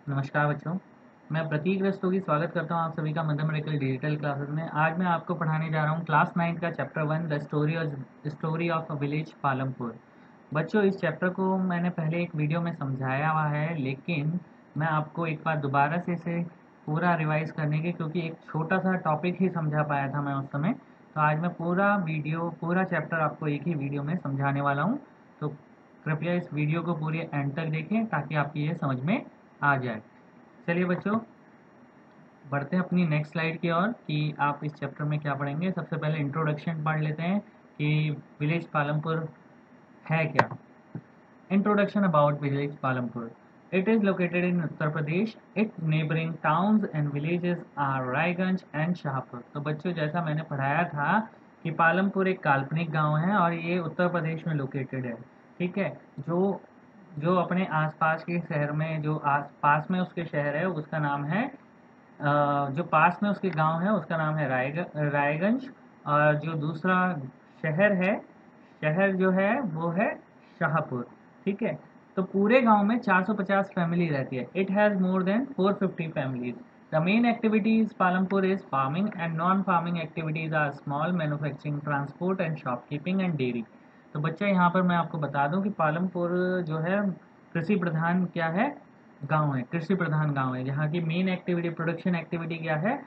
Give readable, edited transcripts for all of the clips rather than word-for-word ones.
नमस्कार बच्चों, मैं प्रतीक रस्तोगी स्वागत करता हूँ आप सभी का मदर मेडिकल डिजिटल क्लासेस में। आज मैं आपको पढ़ाने जा रहा हूँ क्लास 9 का chapter 1 the story of a village Palampur. बच्चों, इस चैप्टर को मैंने पहले एक वीडियो में समझाया हुआ है, लेकिन मैं आपको एक बार दोबारा से इसे पूरा रिवाइज करने के, क्योंकि एक छोटा सा टॉपिक ही समझा पाया था मैं उस समय। तो आज मैं पूरा चैप्टर आपको एक ही वीडियो में समझाने वाला हूँ। तो कृपया इस वीडियो को पूरे एंड तक देखें ताकि आपकी ये समझ में आ जाए। चलिए बच्चों, बढ़ते हैं अपनी नेक्स्ट स्लाइड की ओर कि आप इस चैप्टर में क्या पढ़ेंगे। सबसे पहले इंट्रोडक्शन पढ़ लेते हैं कि विलेज पालमपुर है क्या। Introduction about village Palampur. It is located in Uttar Pradesh. It neighbouring towns and villages are Raiganj and Shahpur. तो बच्चों, जैसा मैंने पढ़ाया था कि पालमपुर एक काल्पनिक गांव है और ये उत्तर प्रदेश में लोकेटेड है। ठीक है। जो जो अपने आसपास के शहर में, जो आस पास में उसके शहर है, उसका नाम है जो पास में उसके गांव है उसका नाम है रायगंज। और जो दूसरा शहर है शहर जो है वो है शाहपुर। ठीक है। तो पूरे गांव में 450 फैमिली रहती है। It has more than 450 families. The main activities Palampur is farming and non farming activities are small manufacturing, transport and shopkeeping and dairy. तो बच्चा, यहाँ पर मैं आपको बता दूं कि पालमपुर जो है कृषि प्रधान क्या है, गांव है, कृषि प्रधान गांव है, जहाँ की मेन एक्टिविटी, प्रोडक्शन एक्टिविटी क्या है,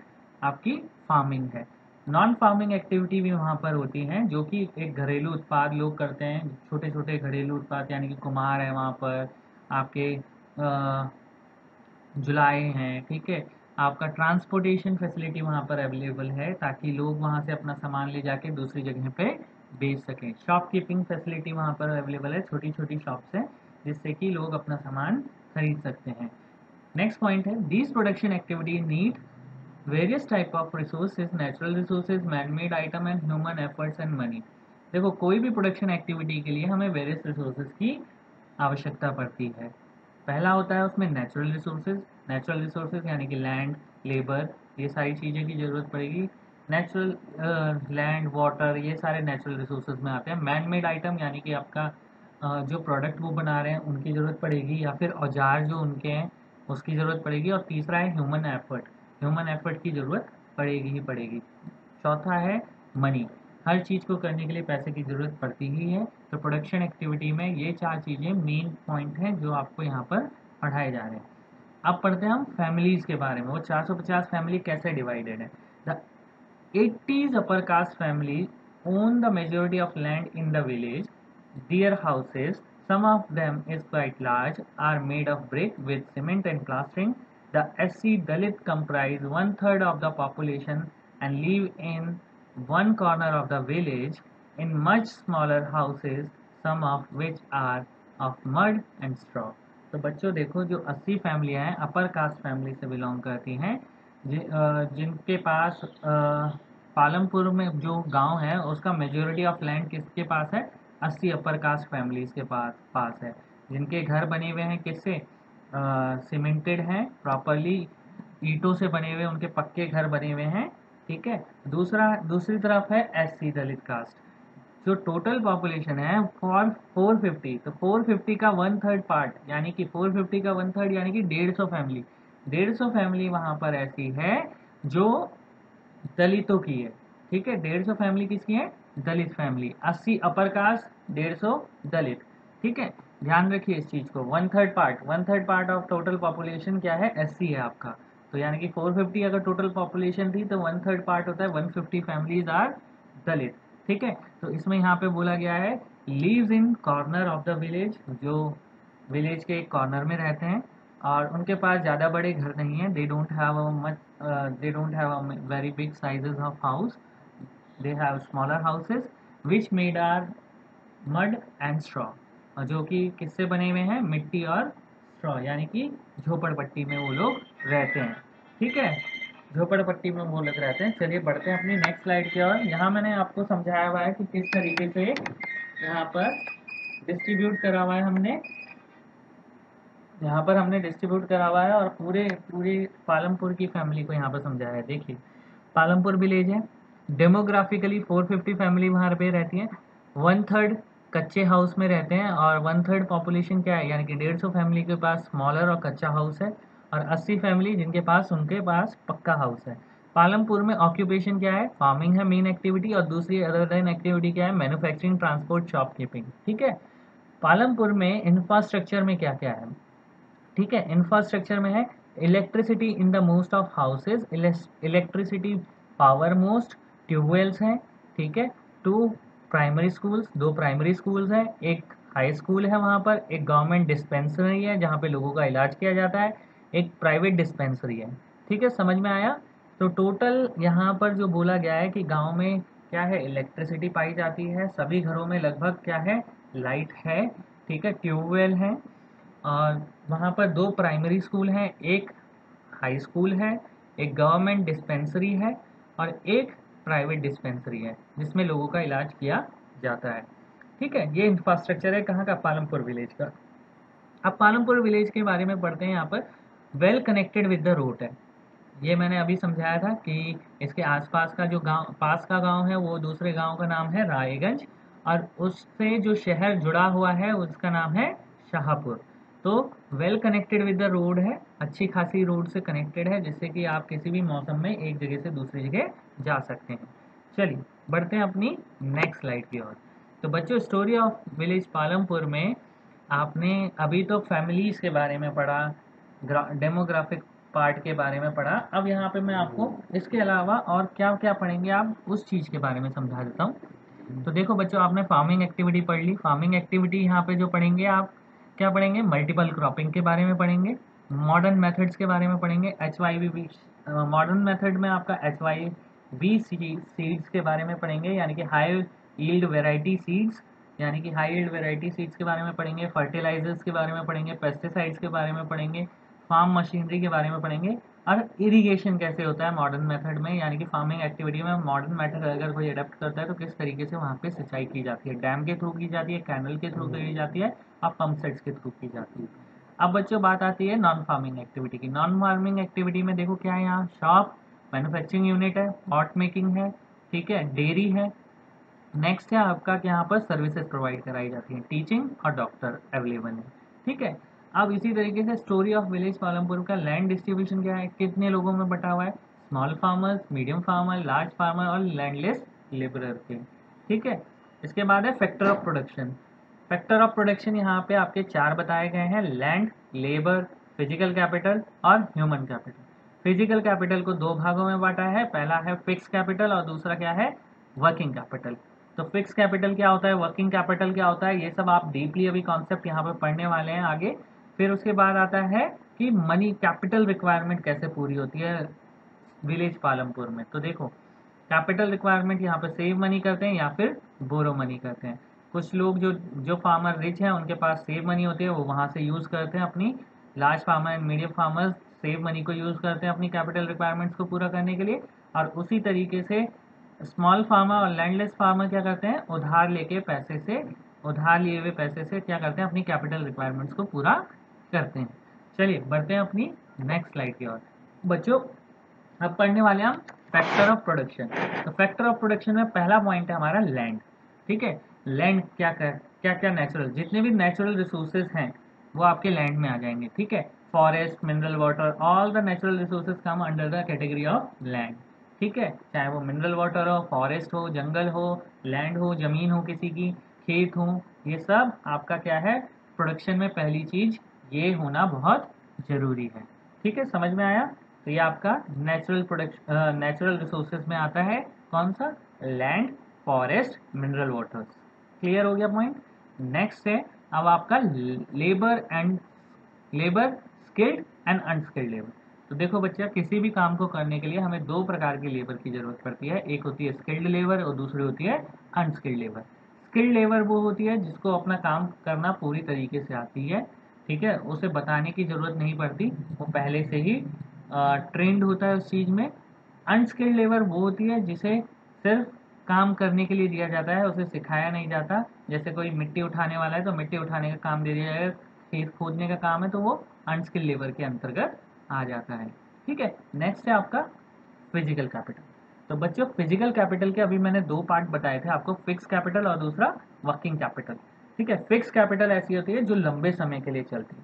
आपकी फार्मिंग है। नॉन फार्मिंग एक्टिविटी भी वहाँ पर होती हैं, जो कि एक घरेलू उत्पाद लोग करते हैं, छोटे छोटे घरेलू उत्पाद, यानी कि कुम्हार है वहाँ पर, आपके जुलाए हैं। ठीक है। आपका ट्रांसपोर्टेशन फैसिलिटी वहाँ पर अवेलेबल है ताकि लोग वहाँ से अपना सामान ले जाके दूसरी जगह पे बेच सकें। शॉपकीपिंग फैसिलिटी वहाँ पर अवेलेबल है, छोटी छोटी शॉप्स हैं जिससे कि लोग अपना सामान खरीद सकते हैं। नेक्स्ट पॉइंट है, these production activity need various type of resources, natural resources, man made item and human efforts and money. देखो, कोई भी प्रोडक्शन एक्टिविटी के लिए हमें वेरियस रिसोर्सेज की आवश्यकता पड़ती है। पहला होता है उसमें नेचुरल रिसोर्सेज। नेचुरल रिसोर्सेज यानी कि लैंड, लेबर, ये सारी चीज़ें की ज़रूरत पड़ेगी। नेचुरल लैंड, वाटर, ये सारे नेचुरल रिसोर्सेज में आते हैं। मैन मेड आइटम यानी कि आपका जो प्रोडक्ट वो बना रहे हैं उनकी ज़रूरत पड़ेगी, या फिर औजार जो उनके हैं उसकी ज़रूरत पड़ेगी। और तीसरा है ह्यूमन एफर्ट। ह्यूमन एफर्ट की ज़रूरत पड़ेगी ही पड़ेगी। चौथा है मनी। हर चीज़ को करने के लिए पैसे की ज़रूरत पड़ती ही है। तो प्रोडक्शन एक्टिविटी में ये चार चीज़ें मेन पॉइंट हैं जो आपको यहाँ पर पढ़ाए जा रहे हैं। अब पढ़ते हैं हम फैमिलीज़ के बारे में। वो 450 फैमिली कैसे डिवाइडेड है। The 80s upper caste families own the majority of land in the village. Their houses, some of them is quite large, are made of brick with cement and plastering. The SC Dalit comprise one third of the population and live in one corner of the village in much smaller houses, some of which are of mud and straw. तो बच्चों देखो, जो 80 फैमिलियाँ हैं upper caste family से belong करती हैं, जिनके पास पालमपुर में जो गांव है उसका मेजोरिटी ऑफ लैंड किसके पास है, 80 अपर कास्ट फैमिलीज के पास है, जिनके घर बने हुए हैं किससे, सीमेंटेड हैं प्रॉपरली, ईंटों से बने हुए उनके पक्के घर बने हुए हैं। ठीक है। दूसरी तरफ है एससी दलित कास्ट। जो टोटल पॉपुलेशन है फॉर 450, तो 450 का वन थर्ड पार्ट यानी कि 450 का वन थर्ड यानी कि 150 फैमिली, 150 फैमिली वहां पर ऐसी है जो दलितों की है। ठीक है। 150 फैमिली किसकी है, दलित फैमिली। 80 अपर कास्ट, 150 दलित। ठीक है। ध्यान रखिए इस चीज को। One third part of total population क्या है, एससी है आपका। तो यानी कि 450 अगर टोटल पॉपुलेशन थी तो वन थर्ड पार्ट होता है 150 फैमिलीज आर दलित। ठीक है। तो इसमें यहाँ पे बोला गया है leaves in corner of the village, जो विलेज के एक कॉर्नर में रहते हैं और उनके पास ज़्यादा बड़े घर नहीं हैं। They don't have a very big sizes of house. They have smaller houses which made are mud and straw, और जो कि किससे बने हुए हैं, मिट्टी और स्ट्रॉ, यानी कि झोपड़पट्टी में वो लोग रहते हैं। ठीक है। झोपड़पट्टी में वो लोग रहते हैं। चलिए बढ़ते हैं अपनी नेक्स्ट स्लाइड की ओर। यहाँ मैंने आपको समझाया हुआ है कि किस तरीके से यहाँ पर डिस्ट्रीब्यूट करा हुआ है हमने, यहाँ पर हमने डिस्ट्रीब्यूट करा हुआ है और पूरे पूरे पालमपुर की फैमिली को यहाँ पर समझाया है। देखिए, पालमपुर विलेज है, डेमोग्राफिकली 450 फैमिली वहाँ पे रहती है। वन थर्ड कच्चे हाउस में रहते हैं और वन थर्ड पॉपुलेशन क्या है, यानी कि 150 फैमिली के पास स्मॉलर और कच्चा हाउस है। और 80 फैमिली जिनके पास उनके पास पक्का हाउस है। पालमपुर में ऑक्यूपेशन क्या है, फार्मिंग है मेन एक्टिविटी, और दूसरी अदर देन एक्टिविटी क्या है, मैन्युफैक्चरिंग, ट्रांसपोर्ट, शॉपकीपिंग। ठीक है। पालमपुर में इंफ्रास्ट्रक्चर में क्या क्या है, ठीक है। इंफ्रास्ट्रक्चर में है electricity in the most of houses, electricity power most, tube wells हैं, ठीक है। 2 प्राइमरी स्कूल्स, 2 प्राइमरी स्कूल्स हैं, एक हाई स्कूल है वहाँ पर, एक गवर्नमेंट डिस्पेंसरी है जहाँ पे लोगों का इलाज किया जाता है, एक प्राइवेट डिस्पेंसरी है। ठीक है, समझ में आया। तो टोटल यहाँ पर जो बोला गया है कि गांव में क्या है, इलेक्ट्रिसिटी पाई जाती है, सभी घरों में लगभग क्या है, लाइट है, ठीक है, ट्यूबवेल है, और वहाँ पर 2 प्राइमरी स्कूल हैं, एक हाई स्कूल है, एक गवर्नमेंट डिस्पेंसरी है, और एक प्राइवेट डिस्पेंसरी है जिसमें लोगों का इलाज किया जाता है। ठीक है, ये इंफ्रास्ट्रक्चर है कहाँ का, पालमपुर विलेज का। अब पालमपुर विलेज के बारे में पढ़ते हैं। यहाँ पर well connected with the road है, ये मैंने अभी समझाया था कि इसके आसपास का जो गांव, पास का गांव है, वो दूसरे गांव का नाम है रायगंज, और उससे जो शहर जुड़ा हुआ है उसका नाम है शाहपुर। तो well connected with the road है, अच्छी खासी रोड से कनेक्टेड है, जिससे कि आप किसी भी मौसम में एक जगह से दूसरी जगह जा सकते हैं। चलिए बढ़ते हैं अपनी नेक्स्ट स्लाइड की ओर। तो बच्चों, स्टोरी ऑफ विलेज पालमपुर में आपने अभी तो फैमिलीज के बारे में पढ़ा, डेमोग्राफिक पार्ट के बारे में पढ़ा। अब यहाँ पे मैं आपको इसके अलावा और क्या क्या पढ़ेंगे आप उस चीज़ के बारे में समझा देता हूँ। तो देखो बच्चों, आपने फार्मिंग एक्टिविटी पढ़ ली। फार्मिंग एक्टिविटी यहाँ पे जो पढ़ेंगे आप, क्या पढ़ेंगे, मल्टीपल क्रॉपिंग के बारे में पढ़ेंगे, मॉडर्न मेथड्स के बारे में पढ़ेंगे, HYV मॉडर्न मेथड में आपका HYV सीड्स के बारे में पढ़ेंगे, यानी कि हाई यील्ड वेराइटी सीड्स, यानी कि हाई यील्ड वेराइटी सीड्स के बारे में पढ़ेंगे, फर्टिलाइजर्स के बारे में पढ़ेंगे, पेस्टिसाइड्स के बारे में पढ़ेंगे, फार्म मशीनरी के बारे में पढ़ेंगे, और इरिगेशन कैसे होता है मॉडर्न मेथड में, यानी कि फार्मिंग एक्टिविटी में मॉडर्न मेथड अगर कोई अडेप्ट करता है तो किस तरीके से वहाँ पे सिंचाई की जाती है, डैम के थ्रू की जाती है, कैनल के थ्रू की जाती है, और पंप सेट्स के थ्रू की जाती है। अब बच्चों बात आती है नॉन फार्मिंग एक्टिविटी की। नॉन फार्मिंग एक्टिविटी में देखो क्या है, यहाँ शॉप, मैन्युफैक्चरिंग यूनिट है, पॉट मेकिंग है, ठीक है, डेयरी है। नेक्स्ट है आपका कि यहाँ पर सर्विसेज प्रोवाइड कराई जाती हैं, टीचिंग और डॉक्टर अवेलेबल है। ठीक है। अब इसी तरीके से स्टोरी ऑफ विलेज पालमपुर का लैंड डिस्ट्रीब्यूशन क्या है, कितने लोगों में बटा हुआ है, small farmers, medium farmer, large farmer और लैंडलेस लेबरर के। ठीक है। इसके बाद है factor of production. Factor of production यहाँ पे आपके 4 बताए गए हैं, लैंड, लेबर, फिजिकल कैपिटल और ह्यूमन कैपिटल। फिजिकल कैपिटल को 2 भागों में बांटा है, पहला है फिक्स कैपिटल और दूसरा क्या है, वर्किंग कैपिटल। तो फिक्स कैपिटल क्या होता है, वर्किंग कैपिटल क्या होता है, ये सब आप डीपली अभी कॉन्सेप्ट यहाँ पे पढ़ने वाले हैं आगे। फिर उसके बाद आता है कि मनी कैपिटल रिक्वायरमेंट कैसे पूरी होती है विलेज पालमपुर में। तो देखो, कैपिटल रिक्वायरमेंट यहाँ पे सेव मनी करते हैं या फिर बोरो मनी करते हैं। कुछ लोग जो जो फार्मर रिच हैं उनके पास सेव मनी होती है, वो वहाँ से यूज़ करते हैं अपनी, large farmer and medium farmers save money को यूज़ करते हैं अपनी कैपिटल रिक्वायरमेंट्स को पूरा करने के लिए। और उसी तरीके से स्मॉल फार्मर और लैंडलेस फार्मर क्या करते हैं, उधार लेके पैसे से, उधार लिए हुए पैसे से क्या करते हैं, अपनी कैपिटल रिक्वायरमेंट्स को पूरा करते हैं। चलिए बढ़ते हैं अपनी नेक्स्ट स्लाइड की ओर। बच्चों अब पढ़ने वाले हैं हम फैक्टर ऑफ प्रोडक्शन। तो फैक्टर ऑफ प्रोडक्शन में पहला पॉइंट है हमारा लैंड। ठीक है। लैंड क्या क्या नेचुरल, जितने भी नेचुरल रिसोर्सेज हैं वो आपके लैंड में आ जाएंगे। ठीक है। Forest, mineral water, all the natural resources come under the category of land. ठीक है। चाहे वो मिनरल वाटर हो, फॉरेस्ट हो, जंगल हो, लैंड हो, जमीन हो किसी की, खेत हो, ये सब आपका क्या है, प्रोडक्शन में पहली चीज ये होना बहुत जरूरी है। ठीक है, समझ में आया। तो ये आपका नेचुरल प्रोडक्शन, नेचुरल रिसोर्सेज में आता है कौन सा, land, forest, mineral waters. Clear हो गया पॉइंट। नेक्स्ट है अब आपका labour skilled and unskilled labour. तो देखो बच्चा, किसी भी काम को करने के लिए हमें 2 प्रकार की लेबर की जरूरत पड़ती है, एक होती है स्किल्ड लेबर और दूसरी होती है अनस्किल्ड लेबर। स्किल्ड लेबर वो होती है जिसको अपना काम करना पूरी तरीके से आती है, ठीक है, उसे बताने की जरूरत नहीं पड़ती, वो पहले से ही ट्रेंड होता है उस चीज़ में। अनस्किल्ड लेबर वो होती है जिसे सिर्फ काम करने के लिए दिया जाता है, उसे सिखाया नहीं जाता। जैसे कोई मिट्टी उठाने वाला है तो मिट्टी उठाने का काम दे दिया जाएगा, खेत खोदने का काम है तो वो अनस्किल्ड लेबर के अंतर्गत आ जाता है। ठीक है। नेक्स्ट है आपका फिजिकल कैपिटल। तो बच्चों फिजिकल कैपिटल के अभी मैंने 2 पार्ट बताए थे आपको, फिक्स कैपिटल और दूसरा वर्किंग कैपिटल। ठीक है। फिक्स कैपिटल ऐसी होती है जो लंबे समय के लिए चलती है,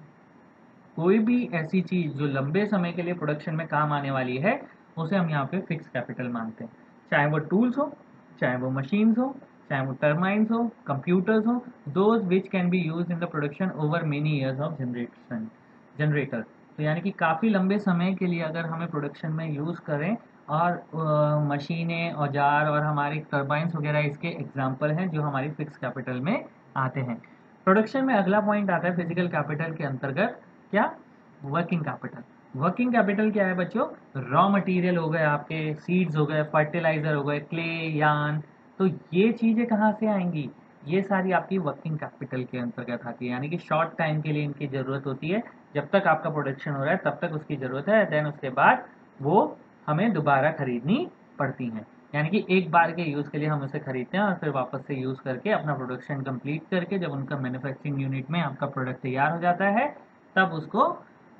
कोई भी ऐसी चीज़ जो लंबे समय के लिए प्रोडक्शन में काम आने वाली है उसे हम यहाँ पे फिक्स कैपिटल मानते हैं, चाहे वो टूल्स हो, चाहे वो मशीन्स हो, चाहे वो टर्माइंस हो, कंप्यूटर्स हो, those which can be use in the production over many years of generator. तो यानी कि काफ़ी लंबे समय के लिए अगर हमें प्रोडक्शन में यूज़ करें, और मशीनें, औजार और हमारे टर्बाइंस वगैरह इसके एग्जाम्पल हैं जो हमारी फिक्स कैपिटल में आते हैं। प्रोडक्शन में अगला पॉइंट आता है फिजिकल कैपिटल के अंतर्गत, क्या? Working capital. वर्किंग कैपिटल क्या है बच्चों? रॉ मटेरियल हो गए, आपके सीड्स हो गए, फर्टिलाइजर हो गए, क्ले, यान, तो ये चीज़ें कहाँ से आएंगी? ये सारी आपकी वर्किंग कैपिटल के अंतर्गत आती है, यानी कि शॉर्ट टाइम के लिए इनकी ज़रूरत होती है, जब तक आपका प्रोडक्शन हो रहा है तब तक उसकी ज़रूरत है, देन उसके बाद वो हमें दोबारा खरीदनी पड़ती हैं। यानी कि एक बार के यूज़ के लिए हम उसे खरीदते हैं और फिर वापस से यूज़ करके अपना प्रोडक्शन कंप्लीट करके जब उनका मैन्युफैक्चरिंग यूनिट में आपका प्रोडक्ट तैयार हो जाता है तब उसको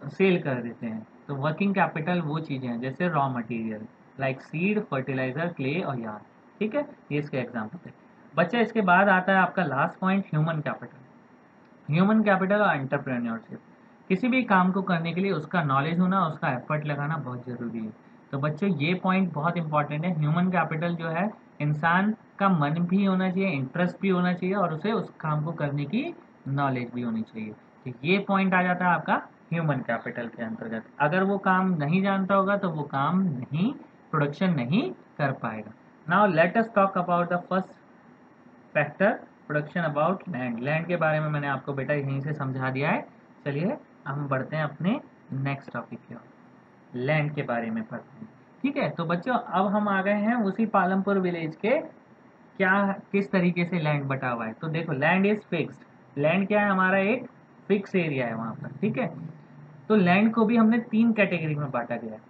सेल कर देते हैं। तो वर्किंग कैपिटल वो चीज़ें हैं जैसे raw material like seed, fertiliser, clay और यार्न, ठीक है, ये इसके एग्जाम्पल है। बच्चा इसके बाद आता है आपका last point, human capital. Human capital और एंटरप्रेन्योरशिप, किसी भी काम को करने के लिए उसका नॉलेज होना, उसका एफर्ट लगाना बहुत ज़रूरी है। तो बच्चों ये पॉइंट बहुत इंपॉर्टेंट है। ह्यूमन कैपिटल जो है, इंसान का मन भी होना चाहिए, इंटरेस्ट भी होना चाहिए और उसे उस काम को करने की नॉलेज भी होनी चाहिए। तो ये पॉइंट आ जाता है आपका ह्यूमन कैपिटल के अंतर्गत। अगर वो काम नहीं जानता होगा तो वो काम नहीं, प्रोडक्शन नहीं कर पाएगा। Now let us talk about the first factor, production about land. Land के बारे में मैंने आपको बेटा यहीं से समझा दिया है। चलिए हम बढ़ते हैं अपने नेक्स्ट टॉपिक की ओर, लैंड के बारे में पढ़ते हैं। ठीक है, तो बच्चों अब हम आ गए हैं उसी पालमपुर विलेज के, क्या किस तरीके से लैंड बटा हुआ है। तो देखो, लैंड इज फिक्स्ड। लैंड क्या है? हमारा एक फिक्स एरिया है वहां पर, ठीक है। तो लैंड को भी हमने 3 कैटेगरी में बांटा गया है।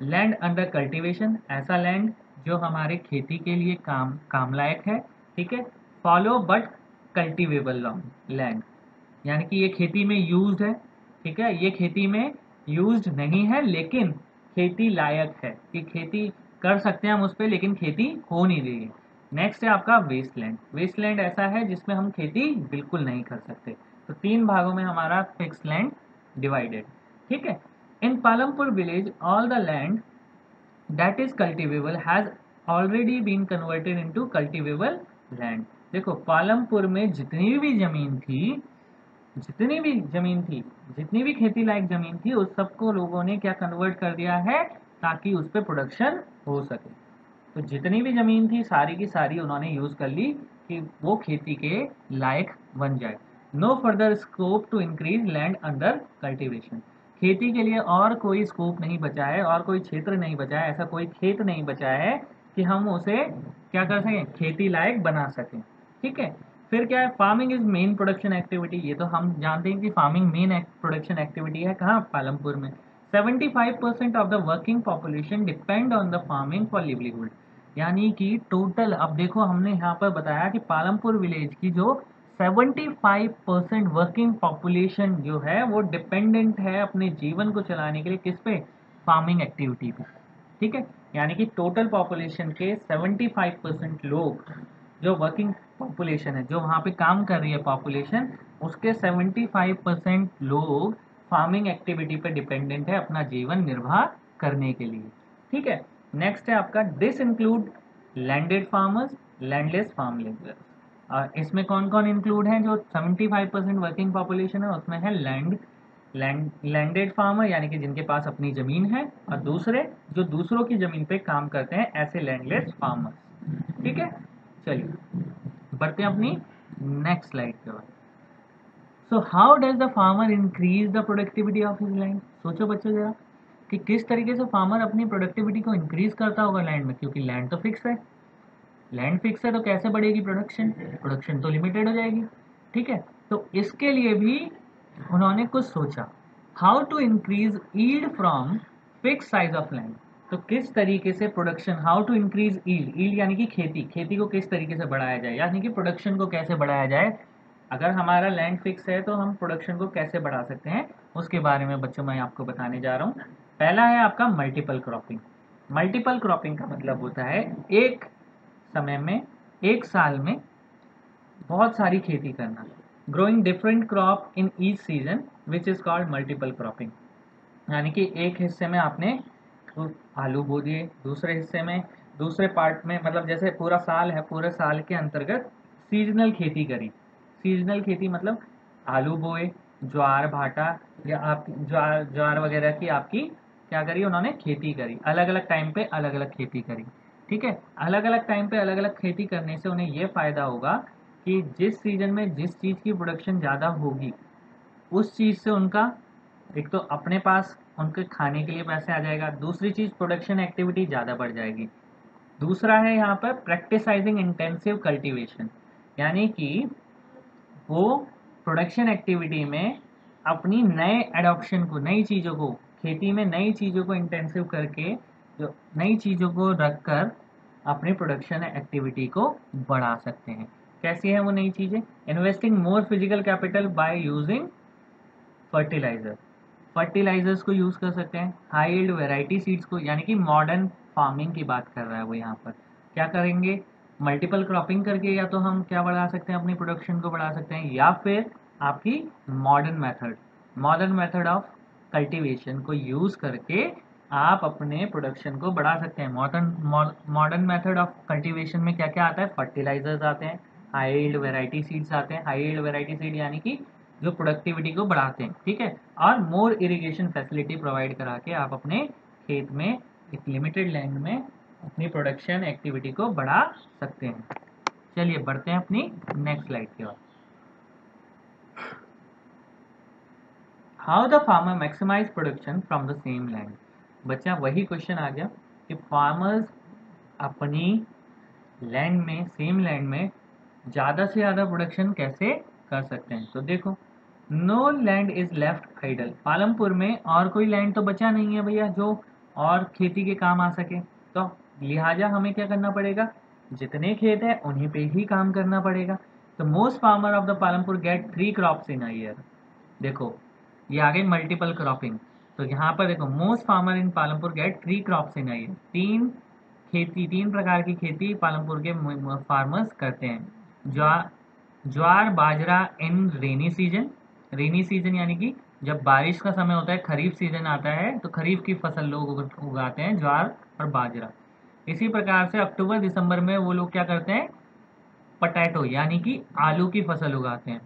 लैंड अंडर कल्टीवेशन, ऐसा लैंड जो हमारे खेती के लिए काम लायक है, ठीक है। फॉलो बट कल्टीवेबल लैंड, यानी कि ये खेती में यूज्ड है, ठीक है, ये खेती में यूज्ड नहीं है लेकिन खेती लायक है, कि खेती कर सकते हैं हम उस पर लेकिन खेती हो नहीं रही है। नेक्स्ट है आपका वेस्ट लैंड। वेस्ट लैंड ऐसा है जिसमें हम खेती बिल्कुल नहीं कर सकते। तो 3 भागों में हमारा फिक्स लैंड डिवाइडेड, ठीक है। In Palampur village all the land that is cultivable has already been converted into cultivable land। देखो, पालमपुर में जितनी भी खेती लायक जमीन थी उस सबको लोगों ने क्या कन्वर्ट कर दिया है, ताकि उस पर प्रोडक्शन हो सके। तो जितनी भी जमीन थी सारी की सारी उन्होंने यूज कर ली कि वो खेती के लायक बन जाए। No further scope to increase land under cultivation, खेती के लिए और कोई स्कोप नहीं बचा है, और कोई क्षेत्र नहीं बचा है, ऐसा कोई खेत नहीं बचा है कि हम उसे क्या कर सकें, खेती लायक बना सकें, ठीक है। फिर क्या है? Farming is main production activity. ये तो हम जानते हैं कि फार्मिंग मेन प्रोडक्शन एक्टिविटी है कहाँ? पालमपुर में। 75% of the working population depend on the farming for livelihood, यानी कि टोटल, अब देखो हमने यहाँ पर बताया कि पालमपुर विलेज की जो 75% वर्किंग पॉपुलेशन जो है वो डिपेंडेंट है अपने जीवन को चलाने के लिए किस पे? फार्मिंग एक्टिविटी पे, ठीक है। यानी कि टोटल पॉपुलेशन के 75% लोग, जो वर्किंग पॉपुलेशन है, जो वहाँ पे काम कर रही है पॉपुलेशन, उसके 75% लोग फार्मिंग एक्टिविटी पे डिपेंडेंट है अपना जीवन निर्वाह करने के लिए, ठीक है। नेक्स्ट है आपका this include landed farmers, landless farm labourers. इसमें कौन कौन इंक्लूड है? जो 75% वर्किंग पॉपुलेशन है उसमें है लैंडेड फार्मर, यानी कि जिनके पास अपनी जमीन है, और दूसरे जो दूसरों की जमीन पे काम करते हैं, ऐसे लैंडलेस फार्मर्स, ठीक है। चलिए बढ़ते हैं अपनी नेक्स्ट स्लाइड पे। So how does the farmer increase the productivity of his land? सोचो बच्चों जरा कि किस तरीके से फार्मर अपनी प्रोडक्टिविटी को इंक्रीज करता होगा लैंड में, क्योंकि लैंड तो फिक्स है। लैंड फिक्स है तो कैसे बढ़ेगी प्रोडक्शन? प्रोडक्शन तो लिमिटेड हो जाएगी, ठीक है। तो इसके लिए भी उन्होंने कुछ सोचा, how to increase yield from fix size of land. तो किस तरीके से production, how to increase yield यानी कि खेती को किस तरीके से बढ़ाया जाए, यानी कि प्रोडक्शन को कैसे बढ़ाया जाए। अगर हमारा लैंड फिक्स है तो हम प्रोडक्शन को कैसे बढ़ा सकते हैं, उसके बारे में बच्चों मैं आपको बताने जा रहा हूँ। पहला है आपका मल्टीपल क्रॉपिंग। मल्टीपल क्रॉपिंग का मतलब होता है एक समय में, एक साल में बहुत सारी खेती करना। Growing different crop in each season which is called multiple cropping. यानी कि एक हिस्से में आपने आलू बो दिए, दूसरे हिस्से में, दूसरे पार्ट में, मतलब जैसे पूरा साल है, पूरे साल के अंतर्गत सीजनल खेती करी। सीजनल खेती मतलब आलू बोए, ज्वार भाटा या आप ज्वार वगैरह की आपकी क्या करी, उन्होंने खेती करी, अलग अलग टाइम पे अलग अलग खेती करी। ठीक है, अलग अलग टाइम पे अलग अलग खेती करने से उन्हें ये फायदा होगा कि जिस सीजन में जिस चीज़ की प्रोडक्शन ज़्यादा होगी उस चीज़ से उनका एक तो अपने पास उनके खाने के लिए पैसे आ जाएगा, दूसरी चीज़ प्रोडक्शन एक्टिविटी ज़्यादा बढ़ जाएगी। दूसरा है यहाँ पर प्रैक्टिसाइजिंग इंटेंसिव कल्टीवेशन, यानी कि वो प्रोडक्शन एक्टिविटी में अपनी नए एडॉप्शन को, नई चीज़ों को, खेती में नई चीज़ों को इंटेंसिव करके, जो नई चीज़ों को रखकर अपनी प्रोडक्शन एक्टिविटी को बढ़ा सकते हैं। कैसी है वो नई चीज़ें? Investing more physical capital by using fertiliser, fertilisers को यूज़ कर सकते हैं। हाई यील्ड वेराइटी सीड्स को, यानी कि मॉडर्न फार्मिंग की बात कर रहा है वो यहाँ पर। क्या करेंगे? मल्टीपल क्रॉपिंग करके या तो हम क्या बढ़ा सकते हैं, अपनी प्रोडक्शन को बढ़ा सकते हैं, या फिर आपकी मॉडर्न मेथड ऑफ कल्टीवेशन को यूज़ करके आप अपने प्रोडक्शन को बढ़ा सकते हैं। मॉडर्न मेथड ऑफ कल्टीवेशन में क्या क्या आता है? फर्टिलाइजर्स आते हैं, हाई यील्ड वेराइटी सीड्स आते हैं। हाई यील्ड वेराइटी सीड यानी कि जो प्रोडक्टिविटी को बढ़ाते हैं, ठीक है। और मोर इरिगेशन फैसिलिटी प्रोवाइड करा के आप अपने खेत में एक लिमिटेड लैंड में अपनी प्रोडक्शन एक्टिविटी को बढ़ा सकते हैं। चलिए बढ़ते हैं अपनी नेक्स्ट स्लाइड की ओर। How the farmer maximise production from the same land. बच्चा वही क्वेश्चन आ गया कि फार्मर्स अपनी लैंड में, सेम लैंड में ज़्यादा से ज़्यादा प्रोडक्शन कैसे कर सकते हैं। तो देखो, no land is left idle. Palampur में और कोई लैंड तो बचा नहीं है भैया जो और खेती के काम आ सके, तो लिहाजा हमें क्या करना पड़ेगा, जितने खेत है उन्हीं पे ही काम करना पड़ेगा। तो most farmer of the Palampur get 3 crops in a year. देखो ये आ गई मल्टीपल क्रॉपिंग। तो यहाँ पर देखो, most farmer in Palampur get 3 crops in a year. तीन प्रकार की खेती पालमपुर के फार्मर्स करते हैं। ज्वार बाजरा इन रेनी सीजन यानी कि जब बारिश का समय होता है, खरीफ सीजन आता है, तो खरीफ की फसल लोग उगाते हैं, ज्वार और बाजरा। इसी प्रकार से अक्टूबर दिसंबर में वो लोग क्या करते हैं, पटैटो यानी कि आलू की फसल उगाते हैं।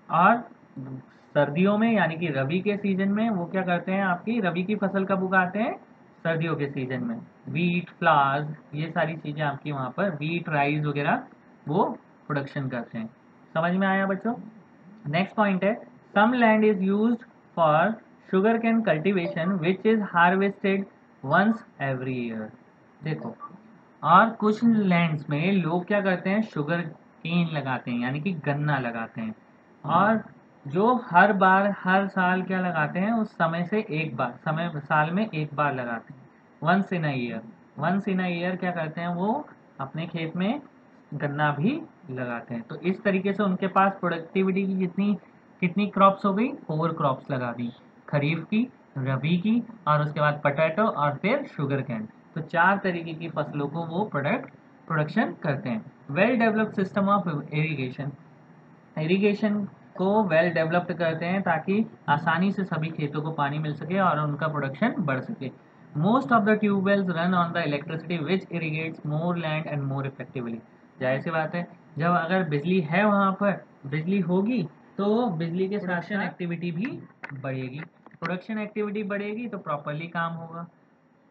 और सर्दियों में यानी कि रबी के सीजन में वो क्या करते हैं, आपकी रबी की फसल कब उगाते हैं, सर्दियों के सीजन में। वीट, फ्लावर्स, ये सारी चीज़ें आपकी वहाँ पर, वीट, राइस वगैरह वो प्रोडक्शन करते हैं। समझ में आया बच्चों? नेक्स्ट पॉइंट है, some land is used for sugar cane cultivation which is harvested once every year. देखो, और कुछ लैंड्स में लोग क्या करते हैं, शुगर केन लगाते हैं यानी कि गन्ना लगाते हैं, और जो हर बार हर साल क्या लगाते हैं, उस समय से एक बार, समय साल में एक बार लगाते हैं। वंस इन अ ईयर क्या करते हैं, वो अपने खेत में गन्ना भी लगाते हैं। तो इस तरीके से उनके पास प्रोडक्टिविटी की कितनी क्रॉप्स हो गई, 4 क्रॉप्स लगा दी, खरीफ की, रबी की, और उसके बाद पोटैटो और फिर शुगर कैन। तो 4 तरीके की फसलों को वो प्रोडक्शन करते हैं। Well developed system of irrigation को वेल डेवलप्ड करते हैं ताकि आसानी से सभी खेतों को पानी मिल सके और उनका प्रोडक्शन बढ़ सके। Most of the tubewells run on the electricity which irrigates more land and more effectively. जाहिर सी बात है, जब अगर बिजली है वहाँ पर, बिजली होगी तो बिजली के साथ साथ एक्टिविटी भी बढ़ेगी। प्रोडक्शन एक्टिविटी बढ़ेगी तो प्रॉपरली काम होगा,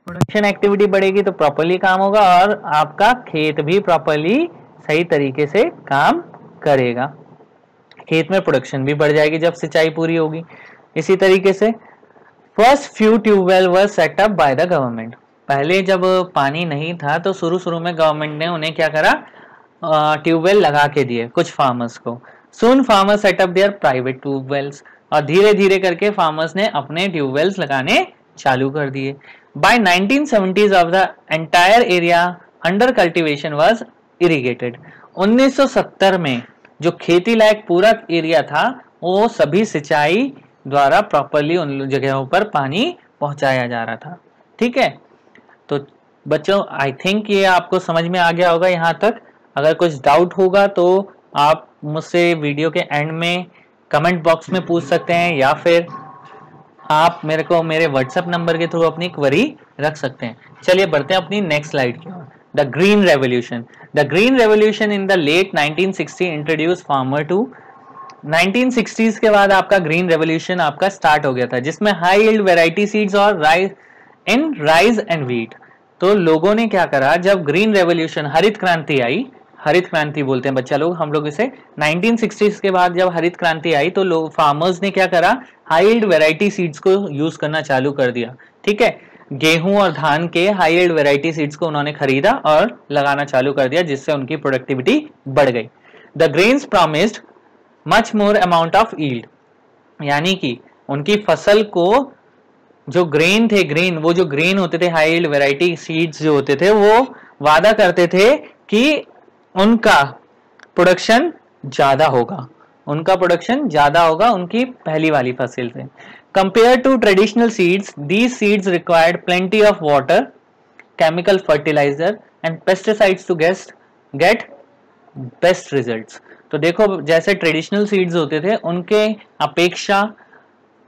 प्रोडक्शन एक्टिविटी बढ़ेगी तो प्रॉपरली काम होगा, और आपका खेत भी प्रॉपरली सही तरीके से काम करेगा। खेत में प्रोडक्शन भी बढ़ जाएगी जब सिंचाई पूरी होगी। इसी तरीके से first few tubewell were set up by the government. पहले जब पानी नहीं था तो शुरू में गवर्नमेंट ने उन्हें क्या करा, ट्यूबवेल लगा के दिए कुछ फार्मर्स को। Soon farmers setup their private tubewells, और धीरे धीरे करके फार्मर्स ने अपने ट्यूबवेल्स लगाने चालू कर दिए। By 1970s of the entire area under cultivation was irrigated. 1970 में जो खेती लायक पूरा एरिया था वो सभी सिंचाई द्वारा प्रॉपरली उन जगहों पर पानी पहुंचाया जा रहा था। ठीक है, तो बच्चों आई थिंक ये आपको समझ में आ गया होगा यहाँ तक। अगर कुछ डाउट होगा तो आप मुझसे वीडियो के एंड में कमेंट बॉक्स में पूछ सकते हैं, या फिर आप मेरे को मेरे व्हाट्सएप नंबर के थ्रू अपनी क्वेरी रख सकते हैं। चलिए बढ़ते हैं अपनी नेक्स्ट स्लाइड की ओर। The green revolution. The green revolution in the late 1960 introduce farmer to 1960s के बाद आपका ग्रीन रेवोल्यूशन आपका स्टार्ट हो गया था, जिसमें हाई यील्ड वैरायटी सीड्स और राइस एंड व्हीट। तो लोगों ने क्या करा, जब ग्रीन रेवोल्यूशन हरित क्रांति आई, हरित क्रांति बोलते हैं बच्चा लोग, हम लोग इसे 1960s के बाद जब हरित क्रांति आई तो लोग फार्मर्स ने क्या करा, हाई यील्ड वैरायटी सीड्स को यूज करना चालू कर दिया। ठीक है, गेहूं और धान के हाई यील्ड वैरायटी सीड्स को उन्होंने खरीदा और लगाना चालू कर दिया, जिससे उनकी प्रोडक्टिविटी बढ़ गई। The grains promised much more amount of yield, यानी कि उनकी फसल को जो ग्रेन थे, ग्रेन वो जो ग्रेन होते थे, हाई यील्ड वैरायटी सीड्स जो होते थे, वो वादा करते थे कि उनका प्रोडक्शन ज्यादा होगा, उनका प्रोडक्शन ज्यादा होगा उनकी पहली वाली फसल से। Compare to traditional seeds, these seeds required plenty of water, chemical fertiliser and pesticides to get best results. तो देखो, जैसे ट्रेडिशनल सीड्स होते थे उनके अपेक्षा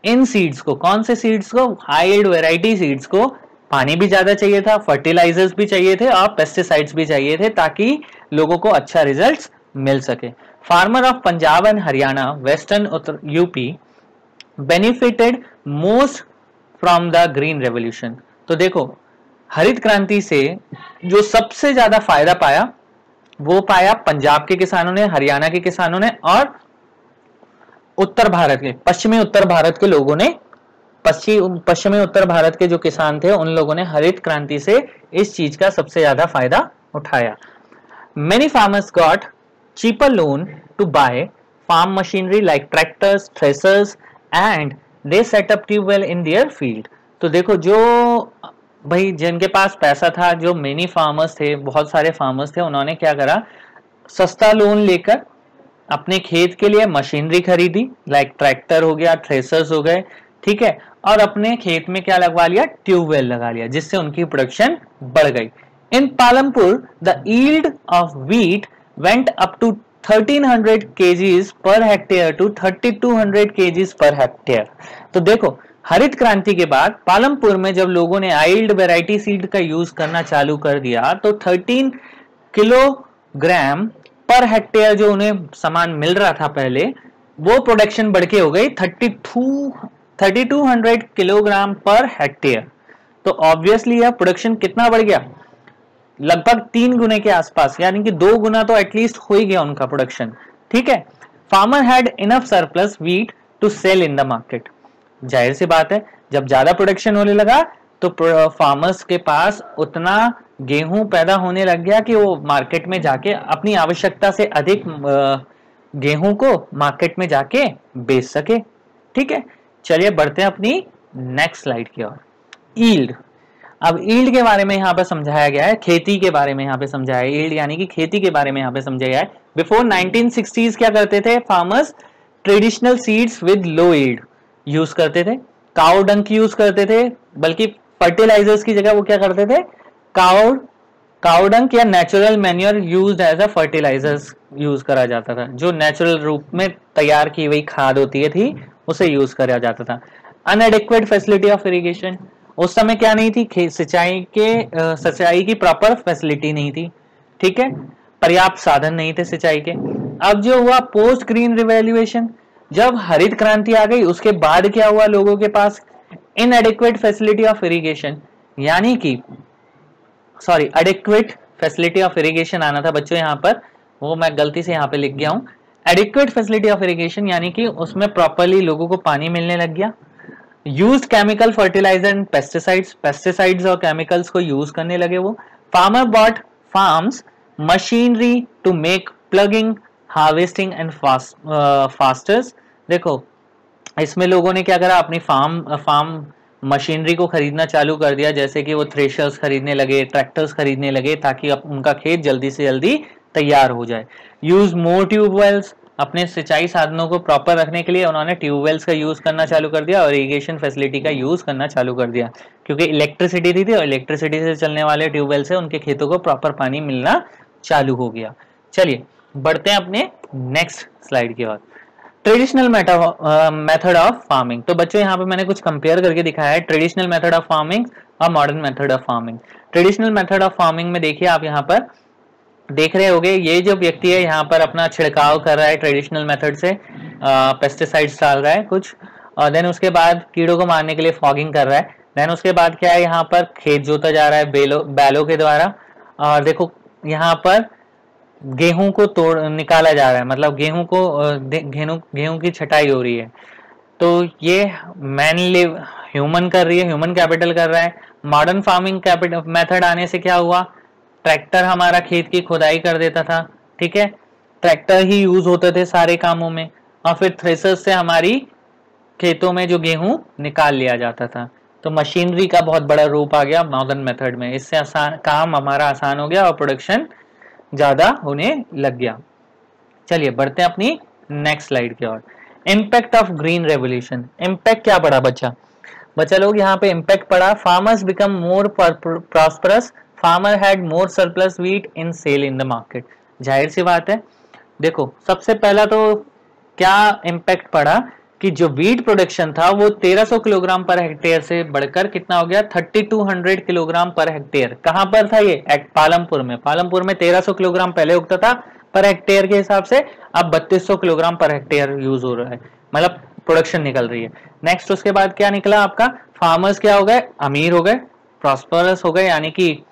इन सीड्स को, कौन से सीड्स को, हाई यील्ड वैरायटी सीड्स को पानी भी ज्यादा चाहिए था, फर्टिलाइजर्स भी चाहिए थे और पेस्टिसाइड्स भी चाहिए थे, ताकि लोगों को अच्छा रिजल्ट्स मिल सके। Farmer of Punjab and Haryana, western Uttar UP benefited most from the green revolution. तो देखो, हरित क्रांति से जो सबसे ज्यादा फायदा पाया वो पाया पंजाब के किसानों ने, हरियाणा के किसानों ने और उत्तर भारत के, पश्चिमी उत्तर भारत के लोगों ने, पश्चिमी उत्तर भारत के जो किसान थे उन लोगों ने हरित क्रांति से इस चीज का सबसे ज्यादा फायदा उठाया। Many farmers got cheaper loan to buy farm machinery like tractors, threshers and they set up tubewell in their field। तो देखो, जो भाई जिनके पास पैसा था, जो मेनी फार्मर्स थे, बहुत सारे फार्मर्स थे, उन्होंने क्या करा, सस्ता लोन लेकर अपने खेत के लिए मशीनरी खरीदी, लाइक ट्रैक्टर हो गया, थ्रेसर्स हो गए, ठीक है, और अपने खेत में क्या लगवा लिया, ट्यूबवेल लगा लिया, जिससे उनकी प्रोडक्शन बढ़ गई। In Palampur, the yield of wheat went up to 1300 kgs per hectare to 3200 kgs per hectare। तो देखो, हरित क्रांति के बाद पालमपुर में जब लोगों ने यील्ड वैरायटी सीड का यूज करना चालू कर दिया तो 13 किलोग्राम पर हेक्टेयर जो उन्हें सामान मिल रहा था पहले, वो प्रोडक्शन बढ़ के हो गई 3200 किलोग्राम पर हेक्टेयर। तो ऑब्वियसली यह प्रोडक्शन कितना बढ़ गया, लगभग 3 गुने के आसपास, यानी कि 2 गुना तो एटलीस्ट हो ही गया उनका प्रोडक्शन। ठीक है, farmer had enough surplus wheat to sell in the market. जाहिर सी बात है, जब ज्यादा प्रोडक्शन होने लगा तो फार्मर्स के पास उतना गेहूं पैदा होने लग गया कि वो मार्केट में जाके अपनी आवश्यकता से अधिक गेहूं को मार्केट में जाके बेच सके। ठीक है, चलिए बढ़ते हैं अपनी नेक्स्ट स्लाइड की ओर। यील्ड। अब यील्ड के बारे में यहाँ पे समझाया गया है, खेती के बारे में यहाँ पे समझाया है, यील्ड यानी कि खेती के बारे में यहाँ पे समझाया गया है। बिफोर 1960s क्या करते थे farmers, traditional seeds with low yield use करते थे, काउ डंग यूज करते थे, बल्कि फर्टिलाइजर्स की जगह वो क्या करते थे, काउ डंग या natural manure used as a fertilisers use करा जाता था, जो नेचुरल रूप में तैयार की हुई खाद होती है थी उसे यूज करा जाता था। अनएडिक्वेट फैसिलिटी ऑफ इरिगेशन, उस समय क्या नहीं थी, सिंचाई की प्रॉपर फैसिलिटी नहीं थी। ठीक है, पर्याप्त साधन नहीं थे सिंचाई के। अब जो हुआ पोस्ट ग्रीन रिवैल्यूएशन, जब हरित क्रांति आ गई उसके बाद क्या हुआ, लोगों के पास इनएडिक्वेट फैसिलिटी ऑफ इरिगेशन, यानी कि एडिक्वेट फैसिलिटी ऑफ इरिगेशन आना था बच्चों यहाँ पर, वो मैं गलती से यहाँ पे लिख गया हूँ। एडिक्वेट फैसिलिटी ऑफ इरिगेशन यानी कि उसमें प्रॉपरली लोगों को पानी मिलने लग गया। Used chemical fertiliser and pesticides और केमिकल्स को यूज करने लगे वो। Farmer bought farms machinery to make ploughing, harvesting and fasters. देखो, इसमें लोगों ने क्या करा, अपनी फार्म मशीनरी को खरीदना चालू कर दिया, जैसे कि वो थ्रेशर्स खरीदने लगे, ट्रैक्टर्स खरीदने लगे, ताकि उनका खेत जल्दी से जल्दी तैयार हो जाए। यूज मोर ट्यूबवेल्स, अपने सिंचाई साधनों को प्रॉपर रखने के लिए उन्होंने ट्यूबवेल्स का यूज करना चालू कर दिया और इरिगेशन फैसिलिटी का यूज करना चालू कर दिया, क्योंकि इलेक्ट्रिसिटी थी और इलेक्ट्रिसिटी से चलने वाले ट्यूबवेल से उनके खेतों को प्रॉपर पानी मिलना चालू हो गया। चलिए बढ़ते हैं अपने नेक्स्ट स्लाइड की ओर। Traditional method of farming. तो बच्चों यहाँ पे मैंने कुछ कंपेयर करके दिखाया है ट्रेडिशनल मेथड ऑफ फार्मिंग और modern method of farming. Traditional method of farming में देखिए आप यहाँ पर देख रहे होंगे, ये जो व्यक्ति है यहाँ पर अपना छिड़काव कर रहा है ट्रेडिशनल मेथड से, पेस्टिसाइड्स डाल रहा है कुछ, और देन उसके बाद कीड़ों को मारने के लिए फॉगिंग कर रहा है। देन उसके बाद क्या है, यहाँ पर खेत जोता जा रहा है बैलों के द्वारा, और देखो यहाँ पर गेहूं को तोड़ निकाला जा रहा है, मतलब गेहूं की छटाई हो रही है। तो ये मैनली ह्यूमन कर रही है, ह्यूमन कैपिटल कर रहा है। मॉडर्न फार्मिंग कैपिटल मेथड आने से क्या हुआ, ट्रैक्टर हमारा खेत की खुदाई कर देता था, ठीक है, ट्रैक्टर ही यूज होते थे सारे कामों में, और फिर थ्रेसर से हमारी खेतों में जो गेहूं निकाल लिया जाता था। तो मशीनरी का बहुत बड़ा रूप आ गया मॉडर्न मेथड में, इससे आसान काम हमारा आसान हो गया और प्रोडक्शन ज्यादा होने लग गया। चलिए बढ़ते हैं अपनी नेक्स्ट स्लाइड की ओर। Impact of green revolution. Impact क्या पड़ा बच्चा लोग यहाँ पे इम्पैक्ट पड़ा, farmers become more prosperous, farmer had more surplus wheat in sale in the market. जाहिर सी बात है, देखो सबसे पहला तो क्या इम्पैक्ट पड़ा कि जो वीट प्रोडक्शन था वो 1300 किलोग्राम पर हेक्टेयर से बढ़कर कितना हो गया, 3200 किलोग्राम पर हेक्टेयर। कहां पर था ये, पालमपुर में। पालमपुर में 1300 किलोग्राम पहले उगता था पर हेक्टेयर के हिसाब से, अब 3200 किलोग्राम पर हेक्टेयर यूज हो रहा है, मतलब प्रोडक्शन निकल रही है। नेक्स्ट उसके बाद क्या निकला आपका, फार्मर्स क्या हो गए, अमीर हो गए, प्रॉस्परस हो गए, यानी कि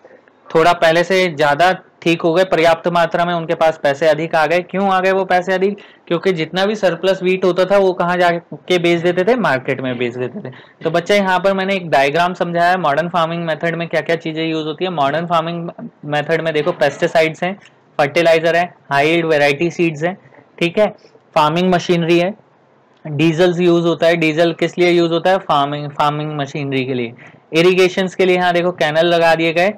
थोड़ा पहले से ज्यादा ठीक हो गए, पर्याप्त मात्रा में उनके पास पैसे अधिक आ गए। क्यों आ गए वो पैसे अधिक, क्योंकि जितना भी सरप्लस वीट होता था वो कहाँ जाके बेच देते थे, मार्केट में बेच देते थे। तो बच्चा यहाँ पर मैंने एक डायग्राम समझाया मॉडर्न फार्मिंग मेथड में क्या क्या चीजें यूज होती है। मॉडर्न फार्मिंग मेथड में देखो पेस्टिसाइड्स हैं, फर्टिलाइजर है, हाई यील्ड वेराइटी सीड्स हैं, ठीक है, फार्मिंग मशीनरी है, डीजल यूज होता है। डीजल किस लिए यूज होता है, फार्मिंग मशीनरी के लिए। इरिगेशन के लिए यहाँ देखो कैनल लगा दिए गए,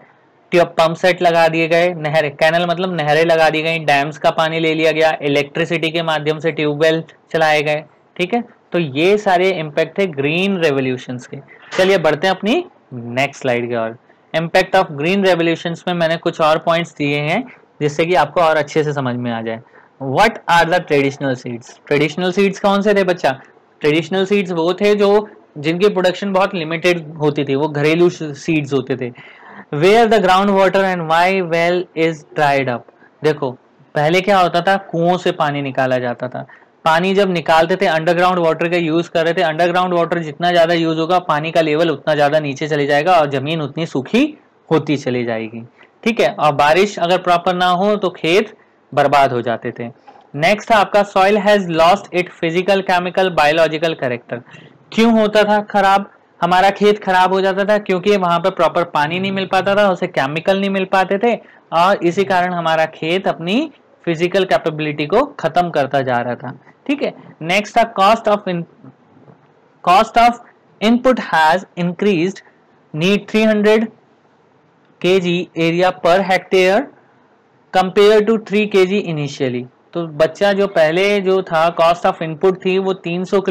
पंप सेट लगा दिए गए, नहर, कैनल मतलब नहरें लगा दी गई, डैम्स का पानी ले लिया गया, इलेक्ट्रिसिटी के माध्यम से ट्यूबवेल चलाए गए, ठीक है। तो ये सारे इम्पैक्ट है ग्रीन रेवोल्यूशन के। चलिए बढ़ते हैं अपनी नेक्स्ट स्लाइड की ओर। इम्पैक्ट ऑफ ग्रीन रेवोल्यूशन में मैंने कुछ और पॉइंट्स दिए हैं जिससे कि आपको और अच्छे से समझ में आ जाए। What are the traditional seeds. Traditional seeds कौन से थे बच्चा, ट्रेडिशनल सीड्स वो थे जो जिनकी प्रोडक्शन बहुत लिमिटेड होती थी, वो घरेलू सीड्स होते थे। Where the ground water and why well is dried up. देखो पहले क्या होता था, कुओं से पानी निकाला जाता था, पानी जब निकालते थे अंडरग्राउंड वाटर का यूज कर रहे थे, अंडरग्राउंड वाटर जितना ज्यादा यूज होगा पानी का लेवल उतना ज्यादा नीचे चले जाएगा और जमीन उतनी सूखी होती चली जाएगी, ठीक है, और बारिश अगर प्रॉपर ना हो तो खेत बर्बाद हो जाते थे। नेक्स्ट था आपका soil has lost it physical chemical biological character. क्यों होता था खराब, हमारा खेत खराब हो जाता था क्योंकि वहां पर प्रॉपर पानी नहीं मिल पाता था, उसे केमिकल नहीं मिल पाते थे, और इसी कारण हमारा खेत अपनी फिजिकल कैपेबिलिटी को खत्म करता जा रहा था, ठीक है। नेक्स्ट था cost of input has increased, need 300 kg area per hectare compare to 3 kg initially. तो बच्चा जो पहले जो था कॉस्ट ऑफ इनपुट थी वो 300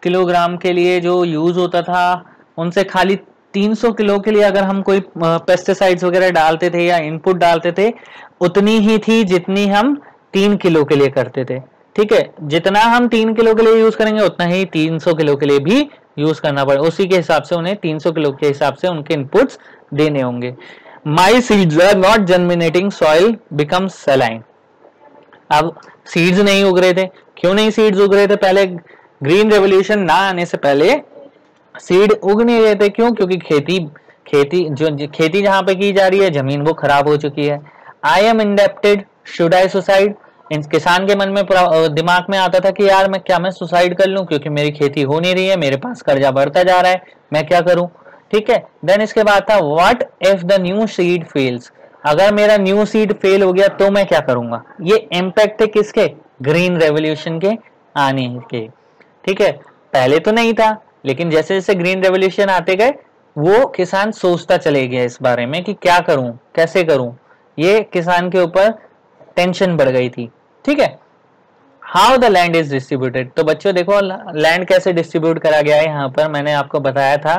किलोग्राम के लिए जो यूज होता था, उनसे खाली 300 किलो के लिए अगर हम कोई पेस्टिसाइड्स वगैरह डालते थे या इनपुट डालते थे उतनी ही थी जितनी हम 3 किलो के लिए करते थे, ठीक है। जितना हम 3 किलो के लिए यूज करेंगे उतना ही 300 किलो के लिए भी यूज करना पड़ेगा, उसी के हिसाब से उन्हें 300 किलो के हिसाब से उनके इनपुट्स देने होंगे। My seeds are not germinating, soil become saline. अब सीड्स नहीं उग रहे थे, क्यों नहीं सीड्स उग रहे थे, पहले ग्रीन रेवोल्यूशन ना आने से पहले सीड उग नहीं रहे थे, क्यों, क्योंकि खेती जहां पे की जा रही है जमीन वो खराब हो चुकी है। I am indebted, should I suicide. इन किसान के मन में दिमाग में आता था कि यार मैं सुसाइड कर लूं क्योंकि मेरी खेती हो नहीं रही है, मेरे पास कर्जा बढ़ता जा रहा है, मैं क्या करूं, ठीक है। देन इसके बाद था what if the new seed fails. अगर मेरा न्यू सीड फेल हो गया तो मैं क्या करूंगा। ये इम्पैक्ट है किसके, ग्रीन रेवोल्यूशन के आने के, ठीक है। पहले तो नहीं था लेकिन जैसे जैसे ग्रीन रेवोल्यूशन आते गए वो किसान सोचता चले गया इस बारे में कि क्या करूं कैसे करूं, ये किसान के ऊपर टेंशन बढ़ गई थी, ठीक है। How the land is distributed. तो बच्चों देखो लैंड कैसे डिस्ट्रीब्यूट करा गया है, यहाँ पर मैंने आपको बताया था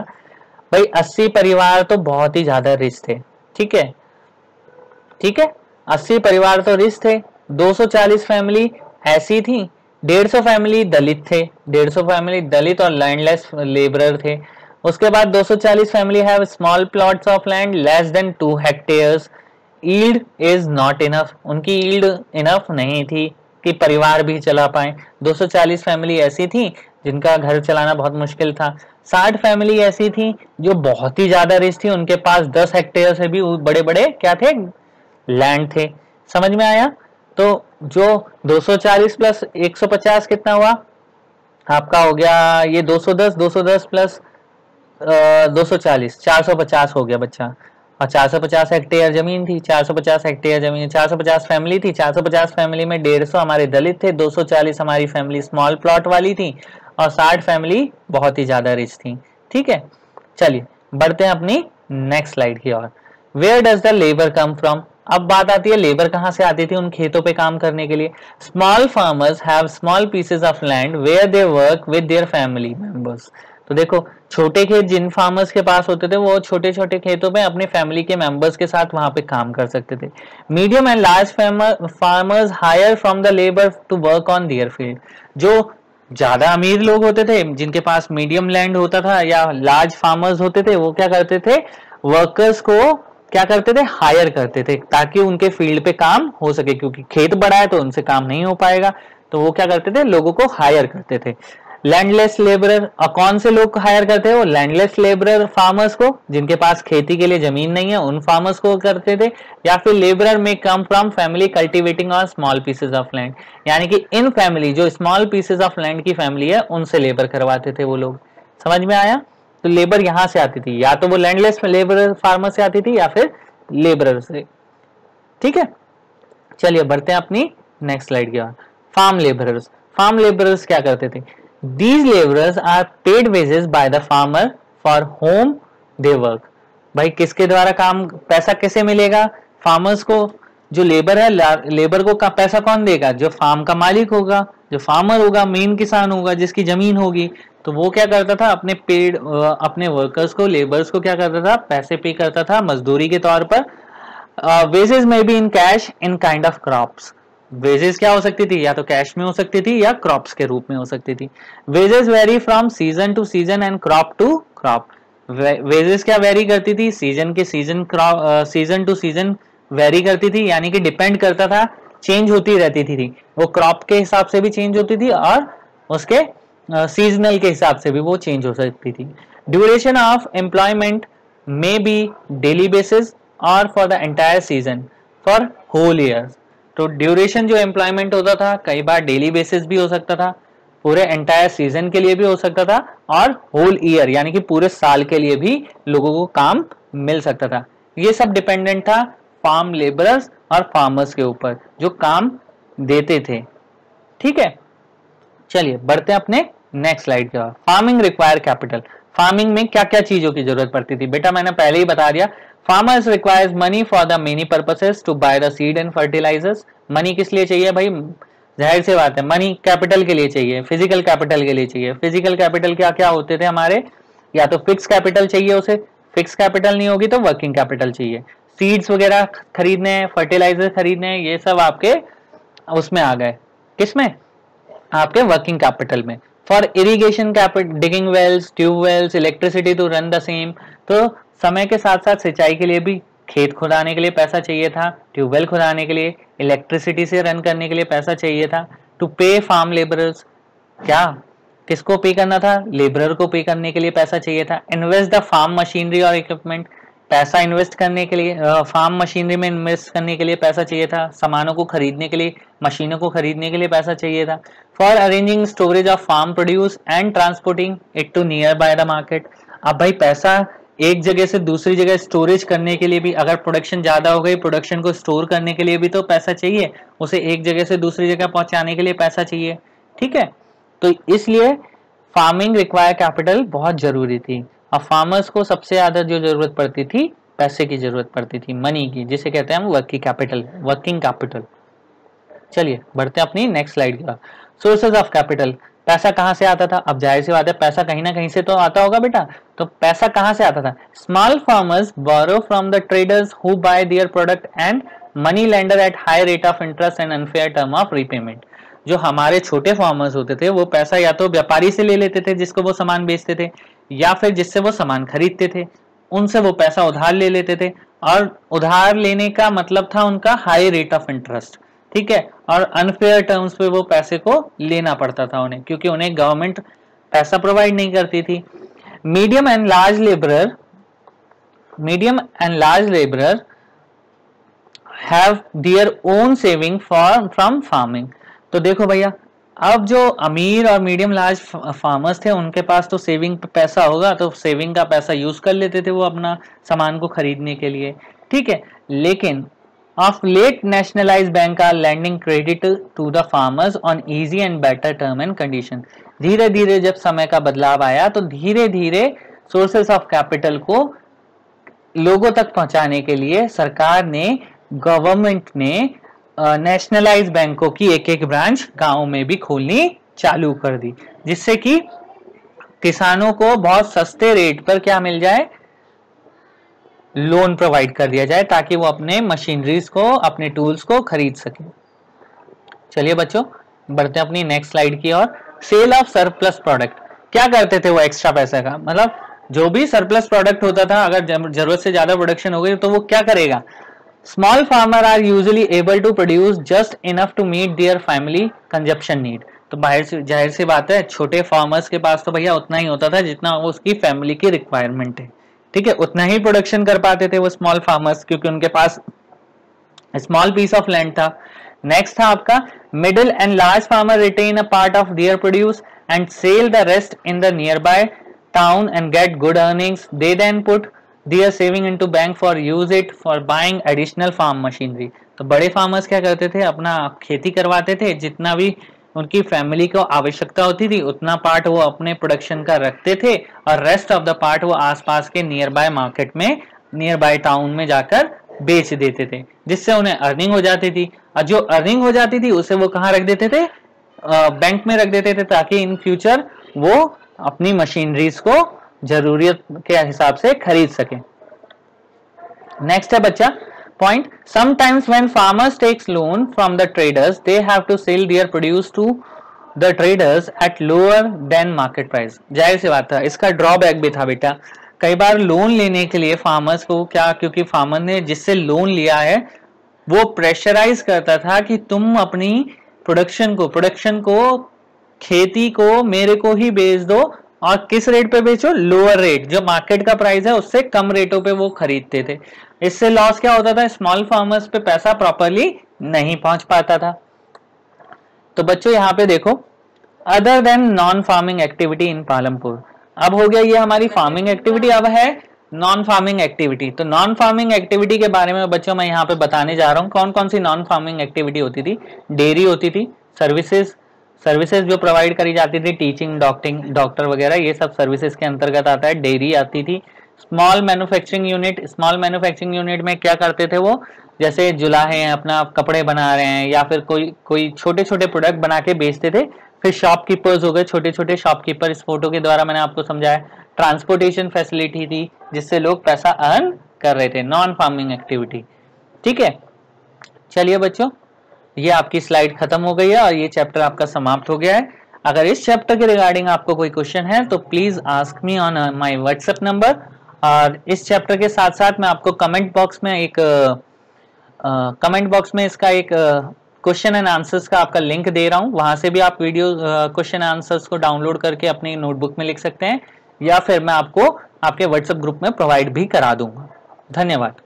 भाई 80 परिवार तो बहुत ही ज्यादा रिच थे, ठीक है, ठीक है, 80 परिवार तो रिच थे, 240 फैमिली ऐसी थी। 150 फैमिली दलित थे, 150 फैमिली दलित और लैंडलेस लेबरर थे। उसके बाद 240 family have small plots of land less than 2 hectares, yield is not enough, उनकी ईल्ड इनफ नहीं थी कि परिवार भी चला पाए। 240 फैमिली ऐसी थी जिनका घर चलाना बहुत मुश्किल था। 60 फैमिली ऐसी थी जो बहुत ही ज्यादा रिच थी, उनके पास 10 हेक्टेयर से भी बड़े बड़े क्या थे, लैंड थे। समझ में आया? तो जो 240 प्लस 150 कितना हुआ आपका, हो गया ये 210 प्लस 240 450 हो गया बच्चा। और 450 हेक्टेयर जमीन थी, 450 हेक्टेयर जमीन, 450 फैमिली थी। 450 फैमिली में 150 हमारे दलित थे, 240 हमारी फैमिली स्मॉल प्लॉट वाली थी और 60 फैमिली बहुत ही ज्यादा रिच थी। ठीक है, चलिए बढ़ते हैं अपनी नेक्स्ट स्लाइड की ओर। Where does the labour come from? अब बात आती है लेबर कहां से आती थी उन खेतों पे काम करने के लिए। Small farmers have small pieces of land where they work with their family members. तो देखो छोटे खेत जिन फार्मर्स के पास होते थे वो छोटे छोटे खेतों में अपने फैमिली के मेंबर्स के साथ वहां पे काम कर सकते थे। Medium and large farmers hire from the labour to work on their field. जो ज्यादा अमीर लोग होते थे जिनके पास मीडियम लैंड होता था या लार्ज फार्मर्स होते थे, वो क्या करते थे, वर्कर्स को क्या करते थे, हायर करते थे ताकि उनके फील्ड पे काम हो सके, क्योंकि खेत बड़ा है तो उनसे काम नहीं हो पाएगा, तो वो क्या करते थे, लोगों को हायर करते थे। लैंडलेस लेबरर, और कौन से लोग हायर करते हैं, वो लैंडलेस लेबरर फार्मर्स को जिनके पास खेती के लिए जमीन नहीं है उन फार्मर्स को करते थे, या फिर लेबरर में come from family cultivating on small pieces of land, यानी कि इन फैमिली जो स्मॉल पीसेस ऑफ लैंड की फैमिली है उनसे लेबर करवाते थे वो लोग। समझ में आया? तो लेबर यहां से आती थी, या तो वो लैंडलेस लेबर फार्मर से आती थी या फिर लेबरर से। ठीक है, चलिए बढ़ते हैं अपनी नेक्स्ट स्लाइड की ओर। Farm labourers. फार्म लेबरर्स क्या करते थे? These laborers are paid wages by the farmer for whom they work। भाई किसके द्वारा काम, पैसा कैसे मिलेगा फार्मर्स को? जो लेबर है, लेबर को का पैसा कौन देगा? जो फार्म का मालिक होगा, जो फार्मर होगा, मेन किसान होगा जिसकी जमीन होगी, तो वो क्या करता था, अपने पेड अपने वर्कर्स को, लेबर्स को क्या करता था, पैसे पे करता था मजदूरी के तौर पर। वेजेस में be in cash in kind of crops. Wages क्या हो सकती थी, या तो कैश में हो सकती थी या क्रॉप्स के रूप में हो सकती थी। Wages vary from season to season and crop to crop. Wages क्या वेरी करती थी, सीजन के season, season to season vary करती थी, यानी कि डिपेंड करता था, चेंज होती रहती थी। वो क्रॉप के हिसाब से भी चेंज होती थी और उसके सीजनल के हिसाब से भी वो चेंज हो सकती थी। Duration of employment may be daily basis और for the entire season for whole year. तो ड्यूरेशन जो एम्प्लॉयमेंट होता था कई बार डेली बेसिस भी हो सकता था, पूरे एंटायर सीजन के लिए भी हो सकता था, और होल ईयर यानी कि पूरे साल के लिए भी लोगों को काम मिल सकता था। ये सब डिपेंडेंट था फार्म लेबरर्स और फार्मर्स के ऊपर जो काम देते थे। ठीक है, चलिए बढ़ते हैं अपने नेक्स्ट स्लाइड की ओर। Farming require capital. फार्मिंग में क्या क्या चीजों की जरूरत पड़ती थी बेटा, मैंने पहले ही बता दिया। Farmers requires money for the many purposes to buy the seed and fertilisers. Money किस लिए चाहिए भाई, जाहिर सी बात है, मनी कैपिटल के लिए चाहिए, फिजिकल कैपिटल के लिए चाहिए। फिजिकल कैपिटल क्या क्या होते थे हमारे, या तो फिक्स कैपिटल चाहिए, उसे फिक्स कैपिटल नहीं होगी तो वर्किंग कैपिटल चाहिए। सीड्स वगैरह खरीदने हैं, फर्टिलाइजर खरीदने हैं, ये सब आपके उसमें आ गए, किसमें, आपके वर्किंग कैपिटल में। For irrigation capital, digging wells, tube wells, electricity to run the same. तो समय के साथ साथ सिंचाई के लिए भी, खेत खुदाने के लिए पैसा चाहिए था, ट्यूबवेल खुदाने के लिए, इलेक्ट्रिसिटी से रन करने के लिए पैसा चाहिए था। टू पे फार्म लेबरर्स, क्या किसको पे करना था, लेबरर को पे करने के लिए पैसा चाहिए था। इन्वेस्ट द फार्म मशीनरी और इक्विपमेंट, पैसा इन्वेस्ट करने के लिए, फार्म मशीनरी में इन्वेस्ट करने के लिए पैसा चाहिए था, सामानों को खरीदने के लिए, मशीनों को खरीदने के लिए पैसा चाहिए था। For arranging storage of farm produce and transporting it to nearby the market. अब भाई पैसा एक जगह से दूसरी जगह स्टोरेज करने के लिए भी, अगर प्रोडक्शन ज्यादा हो गई, प्रोडक्शन को स्टोर करने के लिए भी तो पैसा चाहिए, उसे एक जगह से दूसरी जगह पहुंचाने के लिए पैसा चाहिए। ठीक है, तो इसलिए फार्मिंग रिक्वायर कैपिटल बहुत जरूरी थी। और फार्मर्स को सबसे ज्यादा जो जरूरत पड़ती थी, पैसे की जरूरत पड़ती थी, मनी की, जिसे कहते हैं हम वर्किंग कैपिटल, वर्किंग कैपिटल। चलिए बढ़ते हैं अपनी नेक्स्ट स्लाइड की। सोर्सेज ऑफ कैपिटल, पैसा कहां से आता था? अब जाहिर सी बात है पैसा कहीं ना कहीं से तो आता होगा बेटा, तो पैसा कहां से आता था? Small farmers borrow from the traders who buy their product and money lender at high rate of interest and unfair term of repayment. जो हमारे छोटे फार्मर्स होते थे वो पैसा या तो व्यापारी से ले लेते थे जिसको वो सामान बेचते थे, या फिर जिससे वो सामान खरीदते थे उनसे वो पैसा उधार ले लेते थे, और उधार लेने का मतलब था उनका हाई रेट ऑफ इंटरेस्ट, ठीक है, और अनफेयर टर्म्स पे वो पैसे को लेना पड़ता था उन्हें, क्योंकि उन्हें गवर्नमेंट पैसा प्रोवाइड नहीं करती थी। Medium and large labourer have their own saving from farming. तो देखो भैया, अब जो अमीर और मीडियम लार्ज फार्मर्स थे उनके पास तो सेविंग पैसा होगा, तो सेविंग का पैसा यूज कर लेते थे वो अपना सामान को खरीदने के लिए, ठीक है। लेकिन of late nationalised bank are lending credit to the farmers on easy and better term and condition. धीरे धीरे जब समय का बदलाव आया तो धीरे धीरे सोर्सेस ऑफ कैपिटल को लोगों तक पहुंचाने के लिए सरकार ने, गवर्नमेंट ने नेशनलाइज्ड बैंकों की एक एक ब्रांच गांव में भी खोलनी चालू कर दी, जिससे कि किसानों को बहुत सस्ते रेट पर क्या मिल जाए, लोन प्रोवाइड कर दिया जाए, ताकि वो अपने मशीनरीज को, अपने टूल्स को खरीद सके। चलिए बच्चों, बढ़ते हैं अपनी नेक्स्ट स्लाइड की ओर। Sale of surplus product. क्या करते थे वो एक्स्ट्रा पैसे का, मतलब जो भी सरप्लस प्रोडक्ट होता था, अगर जरूरत से ज्यादा प्रोडक्शन हो गई तो वो क्या करेगा, small farmer are usually able to produce just enough to meet their family consumption need. तो बाहर से जाहिर सी बात है, छोटे फार्मर्स के पास तो भैया उतना ही होता था जितना वो उसकी फैमिली की रिक्वायरमेंट है, ठीक है, उतना ही प्रोडक्शन कर पाते थे वो स्मॉल फार्मर्स, क्योंकि उनके पास स्मॉल पीस ऑफ लैंड था। नेक्स्ट था आपका middle and large farmer retain a part of their produce and sell the rest in the nearby town and get good earnings. They then put their saving into bank for use it for buying additional farm machinery. तो बड़े farmers क्या करते थे, अपना खेती करवाते थे, जितना भी उनकी फैमिली को आवश्यकता होती थी उतना पार्ट वो अपने प्रोडक्शन का रखते थे, और रेस्ट ऑफ द पार्ट वो आसपास के नियर बाय मार्केट में, नियर बाय टाउन में जाकर बेच देते थे, जिससे उन्हें अर्निंग हो जाती थी। और जो अर्निंग हो जाती थी उसे वो कहाँ रख देते थे, बैंक में रख देते थे, ताकि इन फ्यूचर वो अपनी मशीनरीज को जरूरत के हिसाब से खरीद सके। नेक्स्ट है बच्चा point, sometimes when farmers takes loan from the traders they have to sell their produce to the traders at lower than market price। जाहिर सी बात है, इसका ड्रॉबैक भी था बेटा, कई बार लोन लेने के लिए फार्मर्स को क्या, क्योंकि फार्मर ने जिससे लोन लिया है वो प्रेशराइज करता था कि तुम अपनी प्रोडक्शन को खेती को मेरे को ही बेच दो, और किस रेट पे बेचो, लोअर रेट, जो मार्केट का प्राइस है उससे कम रेटों पे वो खरीदते थे। इससे लॉस क्या होता था, स्मॉल फार्मर्स पे पैसा प्रॉपरली नहीं पहुंच पाता था। तो बच्चों यहाँ पे देखो, other than non farming activity in Palampur. अब हो गया ये हमारी फार्मिंग एक्टिविटी, अब है नॉन फार्मिंग एक्टिविटी। तो नॉन फार्मिंग एक्टिविटी के बारे में बच्चों मैं यहाँ पे बताने जा रहा हूँ कौन कौन सी नॉन फार्मिंग एक्टिविटी होती थी। डेयरी होती थी, सर्विसेज जो प्रोवाइड करी जाती थी, टीचिंग, डॉक्टर वगैरह, ये सब सर्विसेज के अंतर्गत आता है। डेयरी आती थी। स्मॉल मैन्युफैक्चरिंग यूनिट में क्या करते थे वो, जैसे जुलाहे हैं, अपना कपड़े बना रहे हैं, या फिर कोई छोटे छोटे प्रोडक्ट बना के बेचते थे। फिर शॉपकीपर्स हो गए, छोटे छोटे शॉपकीपर, इस फोटो के द्वारा मैंने आपको समझाया। ट्रांसपोर्टेशन फैसिलिटी थी, जिससे लोग पैसा अर्न कर रहे थे, नॉन फार्मिंग एक्टिविटी, ठीक है। चलिए बच्चों, ये आपकी स्लाइड खत्म हो गई है और ये चैप्टर आपका समाप्त हो गया है। अगर इस चैप्टर के रिगार्डिंग आपको कोई क्वेश्चन है तो please ask me on my WhatsApp number. और इस चैप्टर के साथ साथ मैं आपको कमेंट बॉक्स में इसका एक क्वेश्चन एंड आंसर्स का आपका लिंक दे रहा हूं, वहां से भी आप वीडियो क्वेश्चन आंसर्स को डाउनलोड करके अपनी नोटबुक में लिख सकते हैं, या फिर मैं आपको आपके व्हाट्सएप ग्रुप में प्रोवाइड भी करा दूंगा। धन्यवाद।